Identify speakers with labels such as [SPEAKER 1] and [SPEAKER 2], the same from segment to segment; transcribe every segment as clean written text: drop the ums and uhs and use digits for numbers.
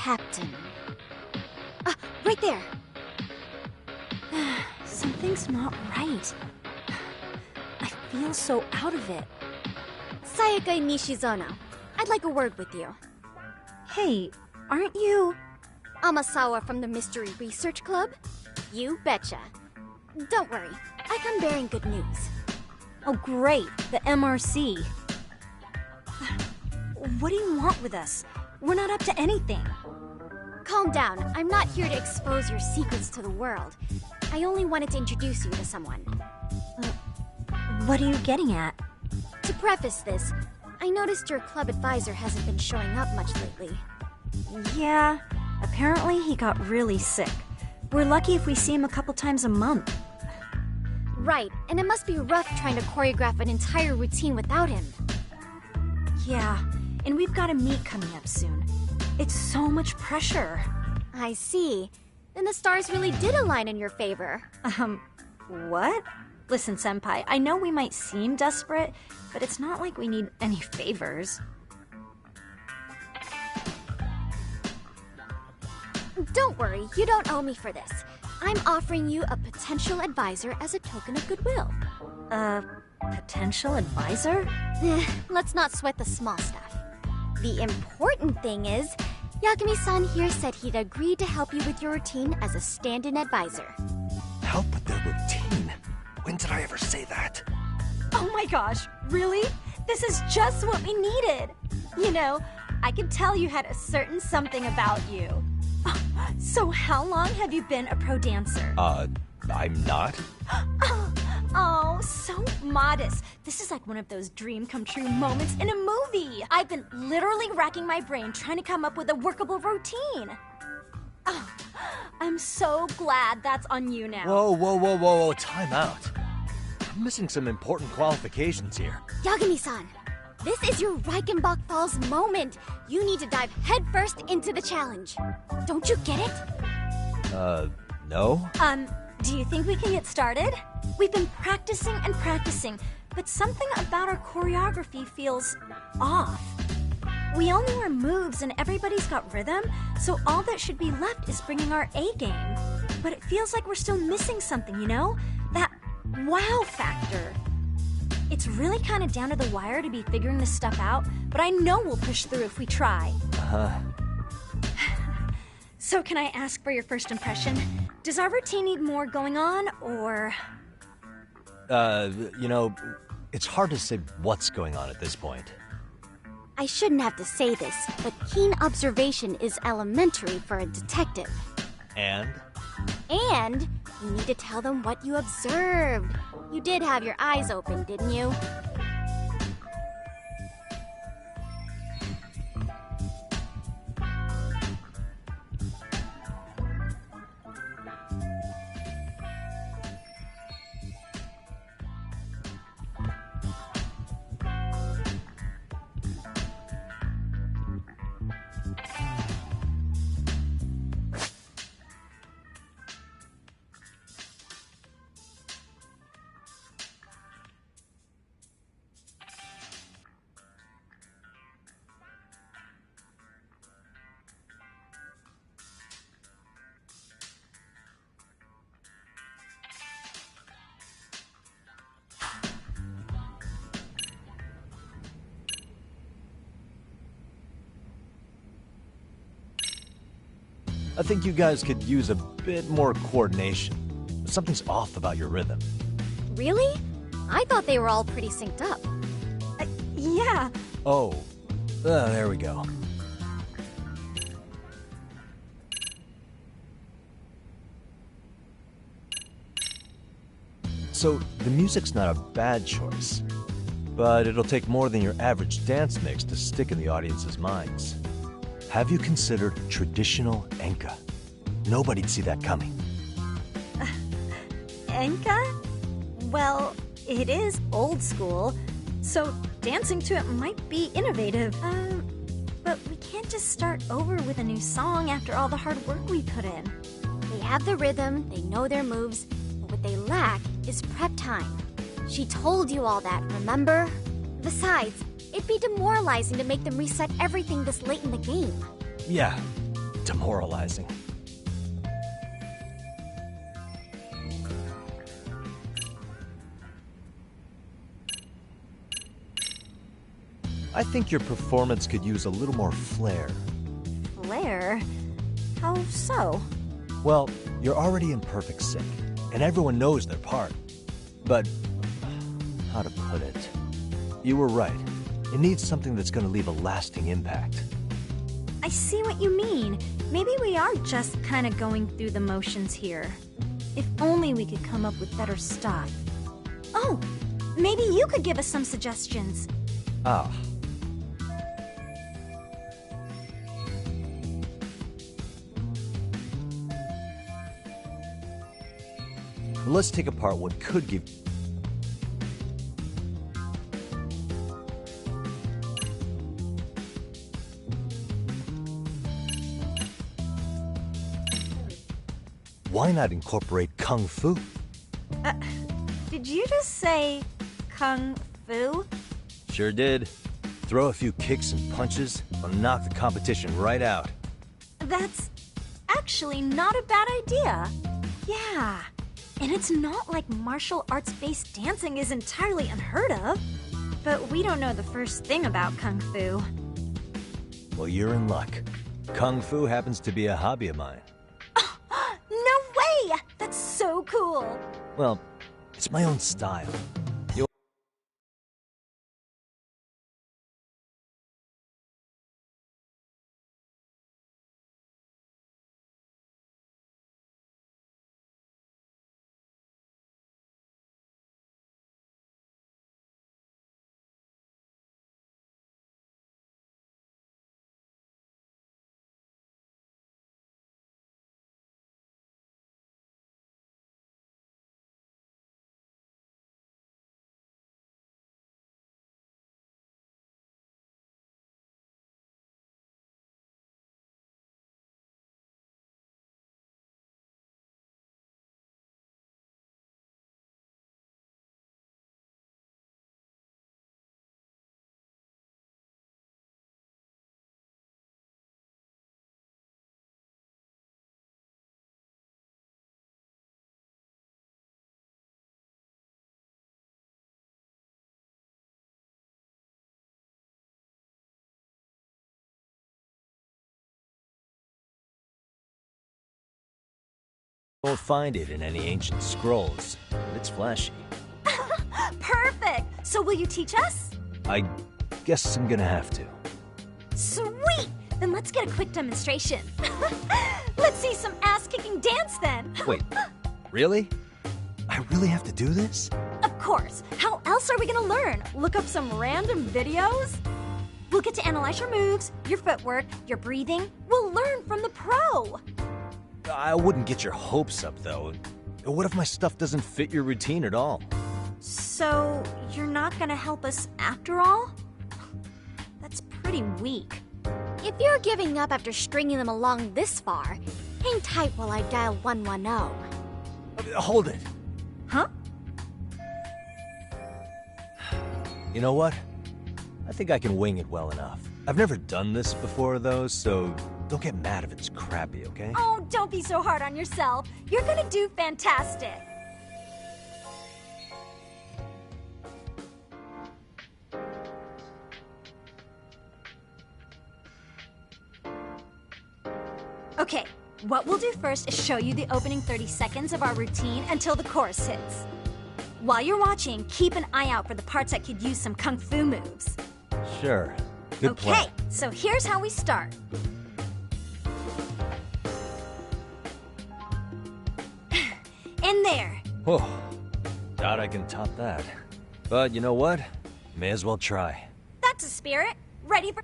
[SPEAKER 1] captain. Ah, right there!
[SPEAKER 2] Something's not right. I feel so out of it.
[SPEAKER 1] Sayaka Nishizono, I'd like a word with you.
[SPEAKER 2] Hey, aren't you...
[SPEAKER 1] Amasawa from the Mystery Research Club? You betcha. Don't worry, I come bearing good news.
[SPEAKER 2] Oh great, the MRC. What do you want with us? We're not up to anything.
[SPEAKER 1] Calm down, I'm not here to expose your secrets to the world. I only wanted to introduce you to someone.
[SPEAKER 2] What are you getting at?
[SPEAKER 1] To preface this, I noticed your club advisor hasn't been showing up much lately.
[SPEAKER 2] Yeah, apparently he got really sick. We're lucky if we see him a couple times a month.
[SPEAKER 1] Right, and it must be rough trying to choreograph an entire routine without him.
[SPEAKER 2] Yeah, and we've got a meet coming up soon. It's so much pressure.
[SPEAKER 1] I see. Then the stars really did align in your favor.
[SPEAKER 2] What? Listen, Senpai, I know we might seem desperate, but it's not like we need any favors.
[SPEAKER 1] Don't worry, you don't owe me for this. I'm offering you a potential advisor as a token of goodwill.
[SPEAKER 2] Potential advisor?
[SPEAKER 1] Let's not sweat the small stuff. The important thing is, Yakume-san here said he'd agreed to help you with your routine as a stand-in advisor.
[SPEAKER 3] Help with their routine? When did I ever say that?
[SPEAKER 2] Oh my gosh, really? This is just what we needed! You know, I could tell you had a certain something about you. So how long have you been a pro dancer?
[SPEAKER 3] I'm not.
[SPEAKER 2] Oh, so modest. This is like one of those dream come true moments in a movie. I've been literally racking my brain trying to come up with a workable routine. Oh, I'm so glad that's on you now.
[SPEAKER 3] Whoa, time out. I'm missing some important qualifications here.
[SPEAKER 1] Yagami-san, this is your Reichenbach Falls moment. You need to dive headfirst into the challenge. Don't you get it?
[SPEAKER 3] No?
[SPEAKER 2] Do you think we can get started? We've been practicing and practicing, but something about our choreography feels off. We all know our moves and everybody's got rhythm, so all that should be left is bringing our A game. But it feels like we're still missing something, you know? That wow factor. It's really kind of down to the wire to be figuring this stuff out, but I know we'll push through if we try. So can I ask for your first impression? Does our routine need more going on, or...?
[SPEAKER 3] You know, it's hard to say what's going on at this point.
[SPEAKER 1] I shouldn't have to say this, but keen observation is elementary for a detective.
[SPEAKER 3] And?
[SPEAKER 1] And you need to tell them what you observed. You did have your eyes open, didn't you?
[SPEAKER 3] I think you guys could use a bit more coordination. Something's off about your rhythm.
[SPEAKER 1] Really? I thought they were all pretty synced up.
[SPEAKER 2] Yeah.
[SPEAKER 3] Oh, there we go. So, the music's not a bad choice, but it'll take more than your average dance mix to stick in the audience's minds. Have you considered traditional enka? Nobody'd see that coming.
[SPEAKER 2] Enka? Well, it is old school, so dancing to it might be innovative. But we can't just start over with a new song after all the hard work we put in.
[SPEAKER 1] They have the rhythm, they know their moves, but what they lack is prep time. She told you all that, remember? Besides, it'd be demoralizing to make them reset everything this late in the game.
[SPEAKER 3] Yeah, demoralizing. I think your performance could use a little more flair.
[SPEAKER 2] Flair? How so?
[SPEAKER 3] Well, you're already in perfect sync, and everyone knows their part. But, how to put it? You were right. It needs something that's gonna leave a lasting impact.
[SPEAKER 2] I see what you mean. Maybe we are just kind of going through the motions here. If only we could come up with better stuff. Oh, maybe you could give us some suggestions.
[SPEAKER 3] Ah. Let's take apart what could give... Why not incorporate Kung Fu?
[SPEAKER 2] Did you just say Kung Fu?
[SPEAKER 3] Sure did. Throw a few kicks and punches, will knock the competition right out.
[SPEAKER 2] That's actually not a bad idea. Yeah. And it's not like martial arts-based dancing is entirely unheard of. But we don't know the first thing about Kung Fu.
[SPEAKER 3] Well, you're in luck. Kung Fu happens to be a hobby of mine.
[SPEAKER 2] No way! That's so cool!
[SPEAKER 3] Well, it's my own style. Won't find it in any ancient scrolls, but it's flashy.
[SPEAKER 2] Perfect! So will you teach us?
[SPEAKER 3] I guess I'm gonna have to.
[SPEAKER 2] Sweet! Then let's get a quick demonstration. Let's see some ass-kicking dance then!
[SPEAKER 3] Wait, really? I really have to do this?
[SPEAKER 2] Of course! How else are we gonna learn? Look up some random videos? We'll get to analyze your moves, your footwork, your breathing. We'll learn from the pro!
[SPEAKER 3] I wouldn't get your hopes up, though. What if my stuff doesn't fit your routine at all?
[SPEAKER 2] So, you're not gonna help us after all? That's pretty weak.
[SPEAKER 1] If you're giving up after stringing them along this far, hang tight while I dial 110.
[SPEAKER 3] Hold it.
[SPEAKER 2] Huh?
[SPEAKER 3] You know what? I think I can wing it well enough. I've never done this before, though, so don't get mad if it's crappy, okay?
[SPEAKER 2] Oh, don't be so hard on yourself. You're gonna do fantastic. Okay, what we'll do first is show you the opening 30 seconds of our routine until the chorus hits. While you're watching, keep an eye out for the parts that could use some kung fu moves.
[SPEAKER 3] Sure. Good
[SPEAKER 2] Okay,
[SPEAKER 3] plan.
[SPEAKER 2] so here's how we start. In there.
[SPEAKER 3] Oh, doubt I can top that. But you know what? May as well try.
[SPEAKER 2] That's a spirit. Ready for...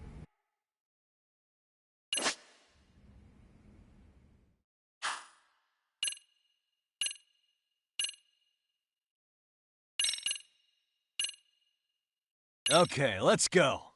[SPEAKER 3] Okay, let's go.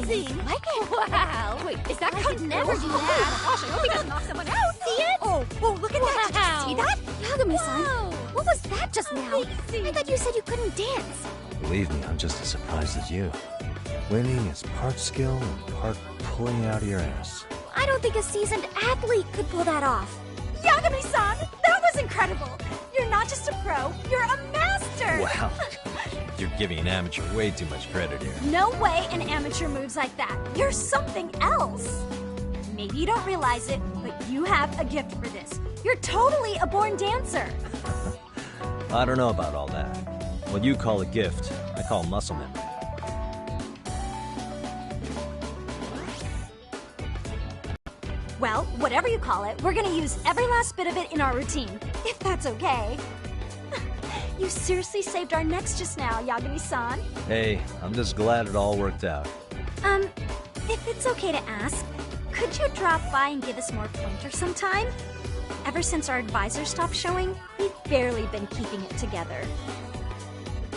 [SPEAKER 2] Easy.
[SPEAKER 1] What?
[SPEAKER 4] Wow. Wait, is that
[SPEAKER 1] I could never do that.
[SPEAKER 4] Gosh, I hope he doesn't knock someone out. See it?
[SPEAKER 1] Oh, look at that.
[SPEAKER 4] Wow.
[SPEAKER 1] Did you see that? Yagami-san,
[SPEAKER 4] Whoa.
[SPEAKER 1] what was that just now?
[SPEAKER 4] Amazing.
[SPEAKER 1] I thought you said you couldn't dance.
[SPEAKER 3] Believe me, I'm just as surprised as you. Winning is part skill and part pulling out of your ass.
[SPEAKER 1] I don't think a seasoned athlete could pull that off.
[SPEAKER 2] Yagami-san, that was incredible. You're not just a pro, you're a master.
[SPEAKER 3] Wow. You're giving an amateur way too much credit here.
[SPEAKER 2] No way an amateur moves like that. You're something else. Maybe you don't realize it, but you have a gift for this. You're totally a born dancer.
[SPEAKER 3] I don't know about all that. What you call a gift, I call muscle memory.
[SPEAKER 2] Well, whatever you call it, we're gonna use every last bit of it in our routine, if that's okay. You seriously saved our necks just now, Yagami-san.
[SPEAKER 3] Hey, I'm just glad it all worked out.
[SPEAKER 2] If it's okay to ask, could you drop by and give us more pointers sometime? Ever since our advisor stopped showing, we've barely been keeping it together.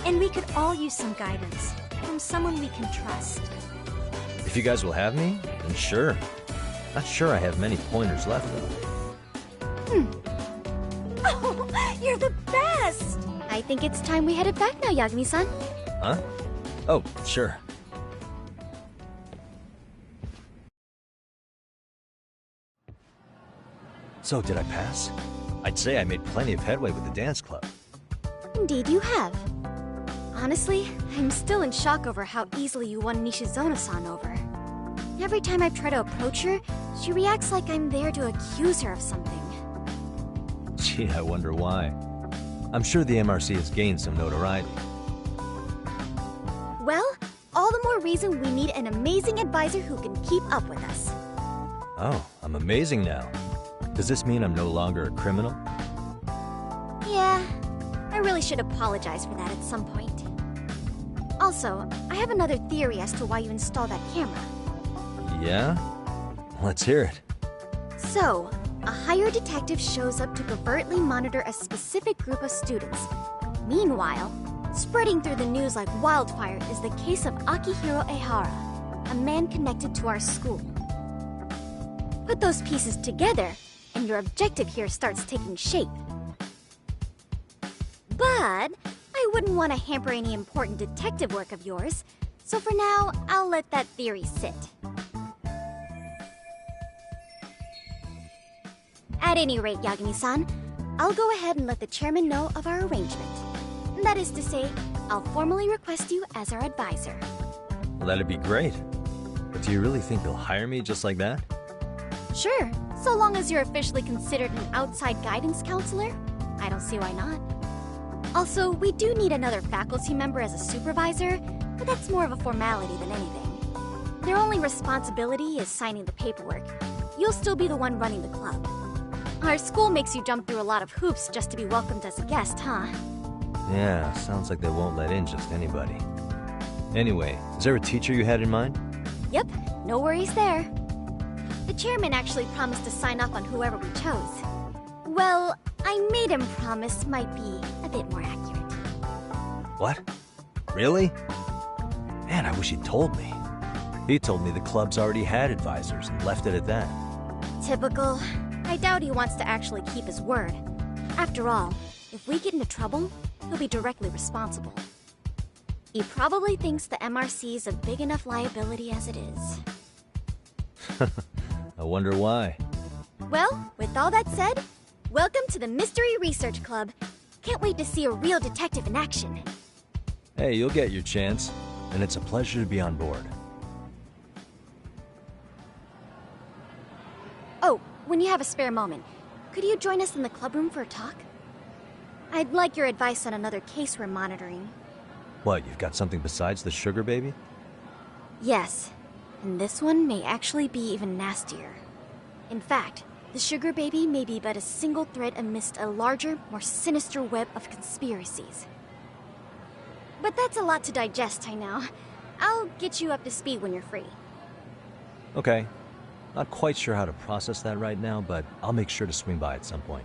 [SPEAKER 2] And we could all use some guidance from someone we can trust.
[SPEAKER 3] If you guys will have me, then sure. Not sure I have many pointers left, though.
[SPEAKER 2] Oh, you're the best!
[SPEAKER 1] I think it's time we headed back now, Yagami-san.
[SPEAKER 3] Huh? Oh, sure. So, did I pass? I'd say I made plenty of headway with the dance club.
[SPEAKER 1] Indeed you have. Honestly, I'm still in shock over how easily you won Nishizona-san over. Every time I try to approach her, she reacts like I'm there to accuse her of something.
[SPEAKER 3] Gee, I wonder why. I'm sure the MRC has gained some notoriety.
[SPEAKER 1] Well, all the more reason we need an amazing advisor who can keep up with us.
[SPEAKER 3] Oh, I'm amazing now. Does this mean I'm no longer a criminal?
[SPEAKER 1] Yeah, I really should apologize for that at some point. Also, I have another theory as to why you installed that camera.
[SPEAKER 3] Yeah? Let's hear it.
[SPEAKER 1] So, a hired detective shows up to covertly monitor a specific group of students. Meanwhile, spreading through the news like wildfire is the case of Akihiro Ehara, a man connected to our school. Put those pieces together, and your objective here starts taking shape. But I wouldn't want to hamper any important detective work of yours, so for now, I'll let that theory sit. At any rate, Yagami-san, I'll go ahead and let the chairman know of our arrangement. That is to say, I'll formally request you as our advisor.
[SPEAKER 3] Well, that'd be great. But do you really think they'll hire me just like that?
[SPEAKER 1] Sure, so long as you're officially considered an outside guidance counselor, I don't see why not. Also, we do need another faculty member as a supervisor, but that's more of a formality than anything. Their only responsibility is signing the paperwork. You'll still be the one running the club. Our school makes you jump through a lot of hoops just to be welcomed as a guest, huh?
[SPEAKER 3] Yeah, sounds like they won't let in just anybody. Anyway, is there a teacher you had in mind?
[SPEAKER 1] Yep, no worries there. The chairman actually promised to sign off on whoever we chose. Well, I made him promise might be a bit more accurate.
[SPEAKER 3] What? Really? Man, I wish he'd told me. He told me the club's already had advisors and left it at that.
[SPEAKER 1] Typical. I doubt he wants to actually keep his word. After all, if we get into trouble, he'll be directly responsible. He probably thinks the MRC is a big enough liability as it is.
[SPEAKER 3] I wonder why.
[SPEAKER 1] Well, with all that said, welcome to the Mystery Research Club. Can't wait to see a real detective in action.
[SPEAKER 3] Hey, you'll get your chance, and it's a pleasure to be on board.
[SPEAKER 1] Oh, when you have a spare moment, could you join us in the clubroom for a talk? I'd like your advice on another case we're monitoring.
[SPEAKER 3] What, you've got something besides the sugar baby?
[SPEAKER 1] Yes, and this one may actually be even nastier. In fact, the sugar baby may be but a single thread amidst a larger, more sinister web of conspiracies. But that's a lot to digest, I know. I'll get you up to speed when you're free.
[SPEAKER 3] Okay. Not quite sure how to process that right now, but I'll make sure to swing by at some point.